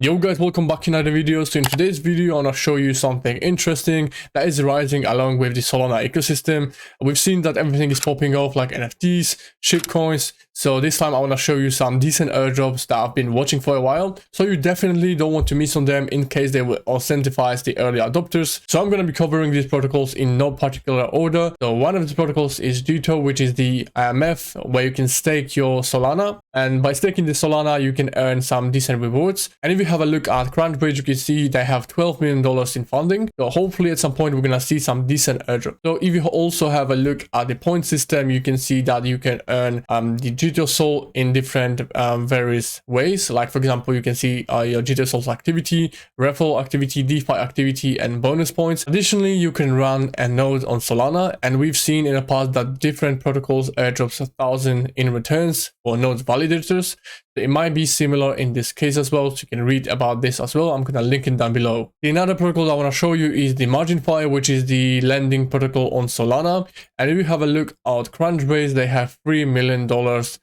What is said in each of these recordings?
Yo guys, welcome back to another video. So in today's video, I want to show you something interesting that is rising along with the Solana ecosystem. We've seen that everything is popping off like NFTs, shitcoins. So this time I want to show you some decent airdrops that I've been watching for a while. So you definitely don't want to miss on them in case they will incentivize the early adopters. So I'm going to be covering these protocols in no particular order. So one of the protocols is Jito, which is the IMF where you can stake your Solana. And by staking the Solana, you can earn some decent rewards. And if you have a look at CrunchBase, you can see they have $12 million in funding. So hopefully at some point we're going to see some decent airdrop. So if you also have a look at the point system, you can see that you can earn the Jito Sol in different various ways. Like for example, you can see your Jito Sol's activity, referral activity, DeFi activity, and bonus points. Additionally, you can run a node on Solana. And we've seen in the past that different protocols airdrops 1,000 in returns for nodes validators. It might be similar in this case as well, so you can read about this as well. I'm going to link it down below. Another protocol I want to show you is the Marginfire, which is the lending protocol on Solana. And if you have a look at CrunchBase, they have $3 million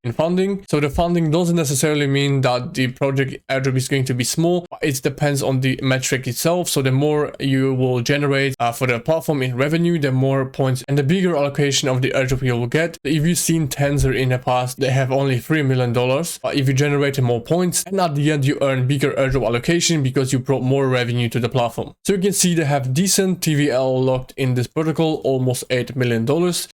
in funding. So the funding doesn't necessarily mean that the project airdrop is going to be small. It depends on the metric itself. So the more you will generate for the platform in revenue, the more points and the bigger allocation of the airdrop you will get. If you've seen Tensor in the past, they have only $3 million. But if you generate more points, and at the end you earn bigger airdrop allocation because you brought more revenue to the platform. So you can see they have decent TVL locked in this protocol, almost $8 million.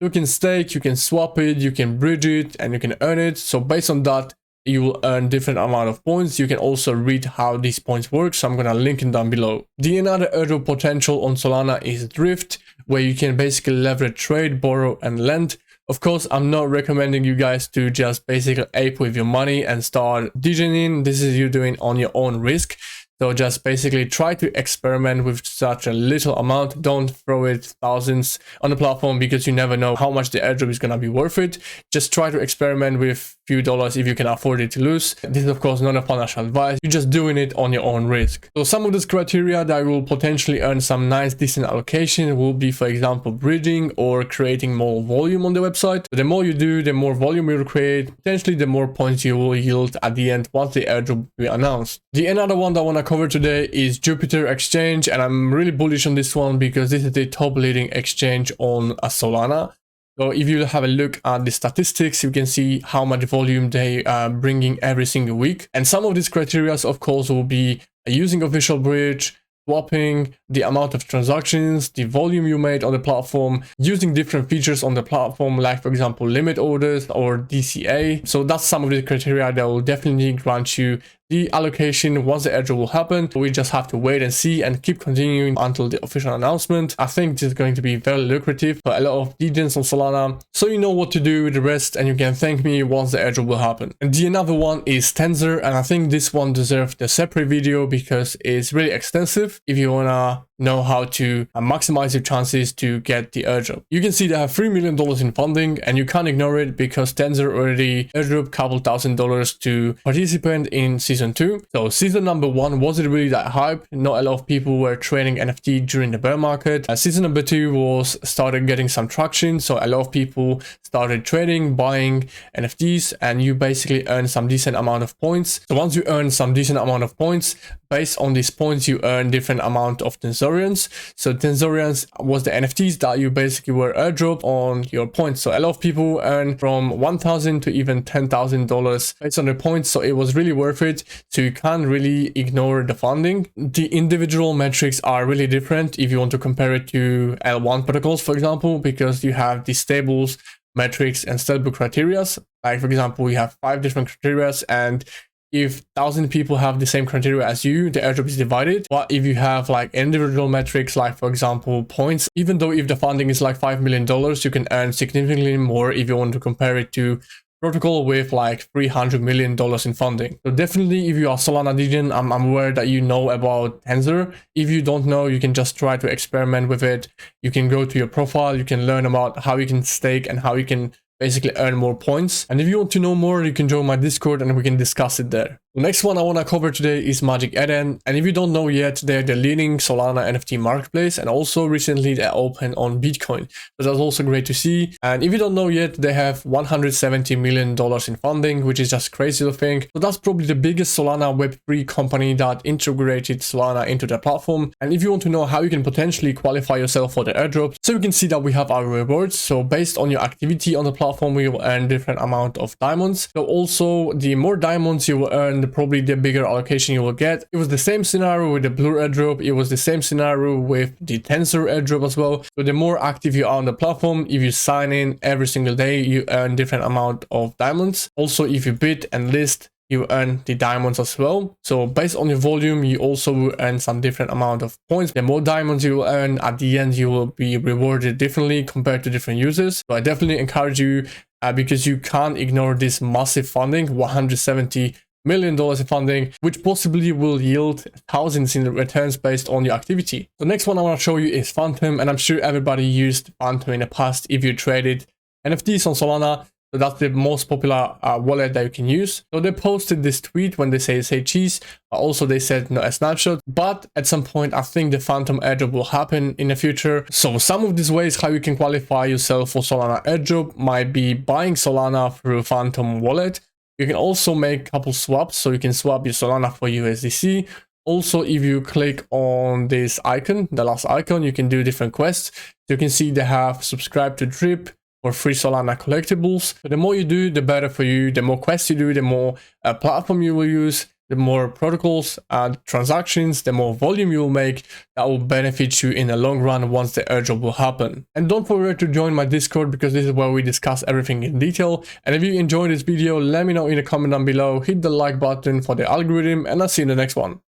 You can stake, you can swap it, you can bridge it, and you can earn it. So based on that, you will earn different amount of points. You can also read how these points work. So I'm going to link it down below. The another airdrop potential on Solana is Drift, where you can basically leverage trade, borrow, and lend. Of course, I'm not recommending you guys to just basically ape with your money and start degening. This is you doing on your own risk. So just basically try to experiment with such a little amount. Don't throw it thousands on the platform because you never know how much the airdrop is going to be worth it. Just try to experiment with few dollars if you can afford it to lose. This is of course not a financial advice. You're just doing it on your own risk. So some of these criteria that will potentially earn some nice decent allocation will be, for example, bridging or creating more volume on the website. So the more you do, the more volume you will create. Potentially the more points you will yield at the end once the airdrop will be announced. The another one that I want to cover today is Jupiter Exchange, and I'm really bullish on this one because this is the top leading exchange on Solana. So if you have a look at the statistics, you can see how much volume they are bringing every single week. And some of these criteria, of course, will be using official bridge, swapping, the amount of transactions, the volume you made on the platform, using different features on the platform, like for example, limit orders or DCA. So that's some of the criteria that will definitely grant you the allocation once the airdrop will happen. We just have to wait and see and keep continuing until the official announcement. I think this is going to be very lucrative for a lot of degens on Solana. So you know what to do with the rest and you can thank me once the airdrop will happen. And the another one is Tensor, and I think this one deserves a separate video because it's really extensive if you wanna know how to maximize your chances to get the airdrop. You can see they have $3 million in funding and you can't ignore it because Tensor already airdropped a couple $1,000s to participant in season 2. So season number 1 wasn't really that hype. Not a lot of people were trading NFT during the bear market. Season number 2 was started getting some traction. So a lot of people started trading, buying NFTs, and you basically earn some decent amount of points. So once you earn some decent amount of points, based on these points, you earn different amount of Tensorians. So Tensorians was the NFTs that you basically were airdropped on your points. So a lot of people earn from $1,000 to even $10,000 based on the points. So it was really worth it. So you can't really ignore the funding. The individual metrics are really different if you want to compare it to L1 protocols, for example, because you have the stables, metrics, and stable criteria. Like for example, we have 5 different criteria, and if 1,000 people have the same criteria as you, the airdrop is divided. But if you have like individual metrics, like for example, points, even though if the funding is like $5 million, you can earn significantly more if you want to compare it to protocol with like $300 million in funding. So definitely if you are Solana degen, I'm aware that you know about Tensor. If you don't know, you can just try to experiment with it. You can go to your profile, you can learn about how you can stake and how you can basically earn more points. And if you want to know more, you can join my Discord and we can discuss it there. The next one I want to cover today is Magic Eden, and if you don't know yet, they're the leading Solana NFT marketplace, and also recently they opened on Bitcoin. So that's also great to see. And if you don't know yet, they have $170 million in funding, which is just crazy to think. So that's probably the biggest Solana Web3 company that integrated Solana into their platform. And if you want to know how you can potentially qualify yourself for the airdrop, so you can see that we have our rewards. So based on your activity on the platform, we will earn different amount of diamonds. So also the more diamonds you will earn, probably the bigger allocation you will get. It was the same scenario with the Blur airdrop. It was the same scenario with the Tensor airdrop as well. So the more active you are on the platform, if you sign in every single day, you earn different amount of diamonds. Also, if you bid and list, you earn the diamonds as well. So based on your volume, you also will earn some different amount of points. The more diamonds you will earn, at the end, you will be rewarded differently compared to different users. So I definitely encourage you because you can't ignore this massive funding, $170 million in funding, which possibly will yield thousands in returns based on your activity. The next one I want to show you is Phantom, and I'm sure everybody used Phantom in the past if you traded NFTs on Solana. So that's the most popular wallet that you can use. So they posted this tweet when they say cheese. Also, they said no, a snapshot, but at some point, I think the Phantom airdrop will happen in the future. So some of these ways how you can qualify yourself for Solana airdrop might be buying Solana through Phantom wallet. You can also make a couple swaps, so you can swap your Solana for USDC. Also, if you click on this icon, the last icon, you can do different quests. You can see they have subscribe to Drip or free Solana collectibles. So the more you do, the better for you. The more quests you do, the more platform you will use, the more protocols and transactions, the more volume you will make. That will benefit you in the long run once the airdrop will happen. And don't forget to join my Discord, because this is where we discuss everything in detail. And if you enjoyed this video, let me know in the comment down below. Hit the like button for the algorithm, and I'll see you in the next one.